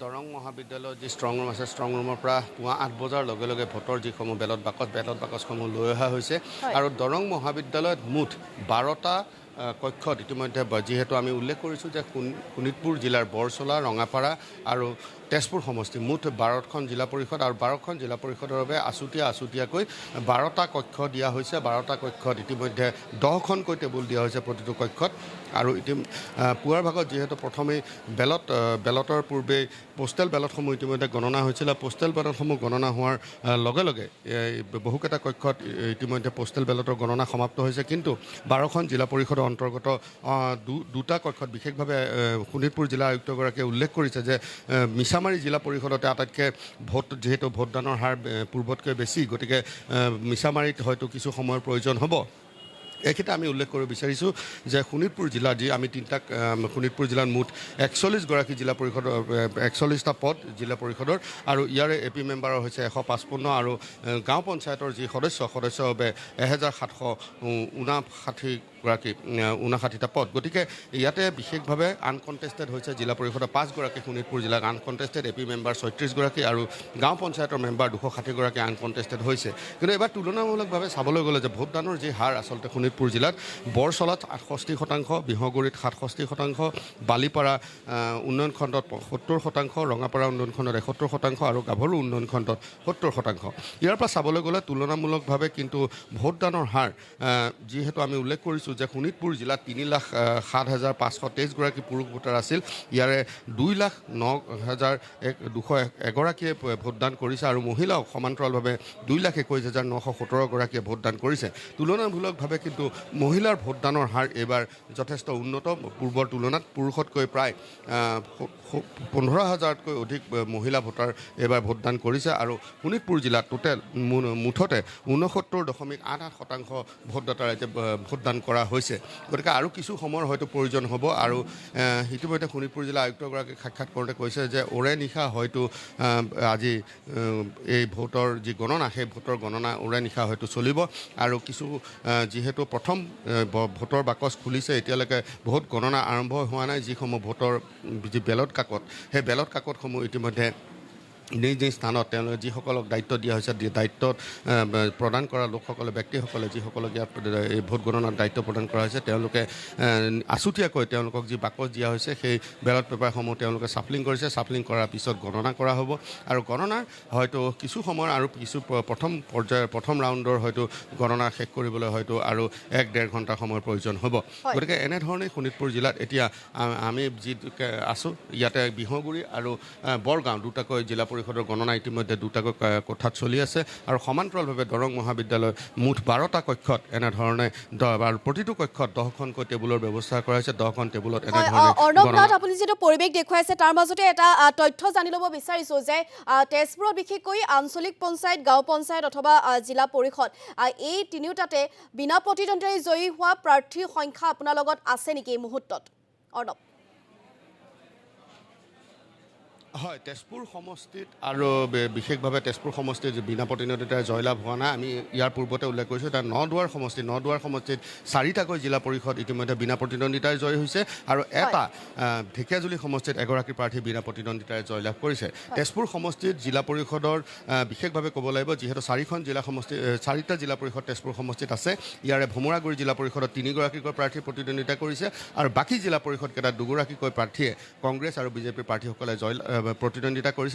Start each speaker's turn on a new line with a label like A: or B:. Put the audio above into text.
A: দৰং মহাবিদ্যালয়ত যি strong room আছে ষ্ট্ৰং ৰুমৰ পৰা পুৱা 8 বজাৰ লগে লগে ভোটৰ যিসমূহ বেলট বাকচসমূহ লৈ অহা হৈছে আৰু দৰং মহাবিদ্যালয়ত মুঠ 12টা কক্ষত ইতিমধ্যে যিহেতু আমি উল্লেখ কৰিছোঁ যে শোণিতপুৰ জিলাৰ বৰচলা ৰঙাপাৰা আৰু তেজপুৰ সমষ্টি মুঠ 12খন জিলা পৰিষদ আৰু 12খন জিলা পৰিষদৰ বাবে আছুতীয়াকৈ 12টা কক্ষ দিয়া হৈছে। 12টা কক্ষত ইতিমধ্যে 10খনকৈ টেবুল দিয়া হৈছে প্ৰতিটো কক্ষত আৰু পুৱাৰ ভাগত যিহেতু প্ৰথমেই বেলটৰ পূৰ্বে পোষ্টেল বেলটসমূহ ইতিমধ্যে গণনা হৈছিল। পোষ্টেল বেলটসমূহ গণনা হোৱাৰ লগে লগে বহুকেইটা কক্ষত ইতিমধ্যে পোষ্টেল বেলটৰ গণনা সমাপ্ত হৈছে, কিন্তু 12খন জিলা পৰিষদৰ অন্তৰ্গত দুটা কক্ষত বিশেষভাৱে শোণিতপুৰ জিলা আয়ুক্তগৰাকীয়ে উল্লেখ কৰিছে যে মিছামাৰী জিলা পৰিষদতে আটাইতকৈ যিহেতু ভোটদানৰ হাৰ পূৰ্বতকৈ বেছি, গতিকে মিছামাৰীত হয়তো কিছু সময়ৰ প্ৰয়োজন হ'ব। এইক্ষেত্ৰত আমি উল্লেখ কৰিব বিচাৰিছোঁ যে শোণিতপুৰ জিলাৰ শোণিতপুৰ জিলাত মুঠ 41গৰাকী জিলা পৰিষদৰ 41টা পদ জিলা পৰিষদৰ আৰু ইয়াৰে এপি মেম্বাৰৰ হৈছে 155 আৰু গাঁও পঞ্চায়তৰ যি সদস্যৰ বাবে 1759টা পদ। গতিকে ইয়াতে বিশেষভাৱে আনকণ্টেষ্টেড হৈছে জিলা পৰিষদৰ 5গৰাকী শোণিতপুৰ জিলাত আনকণ্টেষ্টেড, এপি মেম্বাৰ 36গৰাকী আৰু গাঁও পঞ্চায়তৰ মেম্বাৰ 260গৰাকী আনকণ্টেষ্টেড হৈছে। কিন্তু এবাৰ তুলনামূলকভাৱে চাবলৈ গ'লে যে ভোটদানৰ যি হাৰ আচলতে শোণিতপুৰ জিলাত বৰচলাত 68%, বিহগুৰিত 67%, বালিপাৰা উন্নয়ন খণ্ডত 70%, ৰঙাপাৰা উন্নয়ন খণ্ডত 71% আৰু গাভৰু উন্নয়ন খণ্ডত 70%। ইয়াৰ পৰা চাবলৈ গ'লে তুলনামূলকভাৱে কিন্তু ভোটদানৰ হাৰ যিহেতু আমি উল্লেখ কৰিছোঁ যে শোণিতপুৰ জিলাত 3,07,523গৰাকী পুৰুষ ভোটাৰ আছিল, ইয়াৰে 2,09,201গৰাকীয়ে ভোটদান কৰিছে আৰু মহিলাও সমান্তৰালভাৱে 2,21,917গৰাকীয়ে ভোটদান কৰিছে। তুলনামূলকভাৱে কিন্তু মহিলাৰ ভোটদানৰ হাৰ এইবাৰ যথেষ্ট উন্নত, পূৰ্বৰ তুলনাত পুৰুষতকৈ প্ৰায় 15,000তকৈ অধিক মহিলা ভোটাৰ এইবাৰ ভোটদান কৰিছে আৰু শোণিতপুৰ জিলাত মুঠতে 69.88% ভোটদাতাৰ ভোটদান কৰা হৈছে। গতিকে আৰু কিছু সময়ৰ হয়তো প্ৰয়োজন হ'ব আৰু ইতিমধ্যে শোণিতপুৰ জিলা আয়ুক্তগৰাকীক সাক্ষাৎ কৰোঁতে কৈছে যে ওৰে নিশা হয়তো আজি এই ভোটৰ যি গণনা সেই ভোটৰ গণনা ওৰে নিশা হয়তো চলিব আৰু কিছু যিহেতু প্ৰথম ভোটৰ বাকচ খুলিছে, এতিয়ালৈকে ভোট গণনা আৰম্ভ হোৱা নাই। যিসমূহ ভোটৰ যি বেলট কাকত, সেই বেলট কাকতসমূহ ইতিমধ্যে নিজ স্থানত তেওঁলোকে যিসকলক দায়িত্ব দিয়া হৈছে, দায়িত্বত প্ৰদান কৰা লোকসকলে ব্যক্তিসকলে যিসকলক ইয়াত এই ভোট গণনাৰ দায়িত্ব প্ৰদান কৰা হৈছে, তেওঁলোকে আছুতীয়াকৈ তেওঁলোকক যি বাকচ দিয়া হৈছে সেই বেলট পেপাৰসমূহ তেওঁলোকে চাফলিং কৰিছে। চাফলিং কৰাৰ পিছত গণনা কৰা হ'ব আৰু গণনাৰ হয়তো কিছু সময়ৰ আৰু কিছু প্ৰথম ৰাউণ্ডৰ হয়তো গণনা শেষ কৰিবলৈ হয়তো আৰু 1-1.5 ঘণ্টা সময়ৰ প্ৰয়োজন হ'ব। গতিকে এনেধৰণেই শোণিতপুৰ জিলাত এতিয়া আমি যি আছোঁ, ইয়াতে বিহগুৰি আৰু বৰগাঁও দুটাকৈ জিলা পৰিষদৰ গণনা ইতিমধ্যে দুটাকৈ কোঠাত চলি আছে আৰু সমান্তৰালভাৱে দৰং মহাবিদ্যালয়ৰ মুঠ 12টা কক্ষত এনেধৰণে আৰু প্ৰতিটো কক্ষত 10খনকৈ টেবুলৰ ব্যৱস্থা কৰা হৈছে। 10খন টেবুলত
B: অৰ্ণৱনাথ, আপুনি যিটো পৰিৱেশ দেখুৱাইছে তাৰ মাজতে এটা তথ্য জানি ল'ব বিচাৰিছোঁ যে তেজপুৰত বিশেষকৈ আঞ্চলিক পঞ্চায়ত, গাঁও পঞ্চায়ত অথবা জিলা পৰিষদ এই তিনিওটাতে বিনা প্ৰতিদ্বন্দ্বিতাৰে জয়ী হোৱা প্ৰাৰ্থীৰ সংখ্যা আপোনাৰ লগত আছে নেকি এই মুহূৰ্তত? অৰ্ণৱ।
A: হয়, তেজপুৰ সমষ্টিত আৰু বিশেষভাৱে তেজপুৰ সমষ্টিত বিনা প্ৰতিদ্বন্দ্বিতাৰে জয়লাভ হোৱা নাই। আমি ইয়াৰ পূৰ্বতে উল্লেখ কৰিছোঁ এটা নদুৱাৰ সমষ্টিত 4টাকৈ জিলা পৰিষদ ইতিমধ্যে বিনা প্ৰতিদ্বন্দ্বিতাৰে জয়ী হৈছে আৰু এটা ঢেকীয়াজুলি সমষ্টিত এগৰাকী প্ৰাৰ্থী বিনা প্ৰতিদ্বন্দ্বিতাৰে জয়লাভ কৰিছে। তেজপুৰ সমষ্টিত জিলা পৰিষদৰ বিশেষভাৱে ক'ব লাগিব যিহেতু 4টা জিলা পৰিষদ তেজপুৰ সমষ্টিত আছে। ইয়াৰে ভোমোৰাগুৰি জিলা পৰিষদত 3গৰাকীকৈ প্ৰাৰ্থী প্ৰতিদ্বন্দ্বিতা কৰিছে আৰু বাকী জিলা পৰিষদকেইটাত 2গৰাকীকৈ প্ৰাৰ্থীয়ে কংগ্ৰেছ আৰু বিজেপিৰ প্ৰাৰ্থীসকলে প্ৰতিদ্বন্দ্বিতা কৰিছে।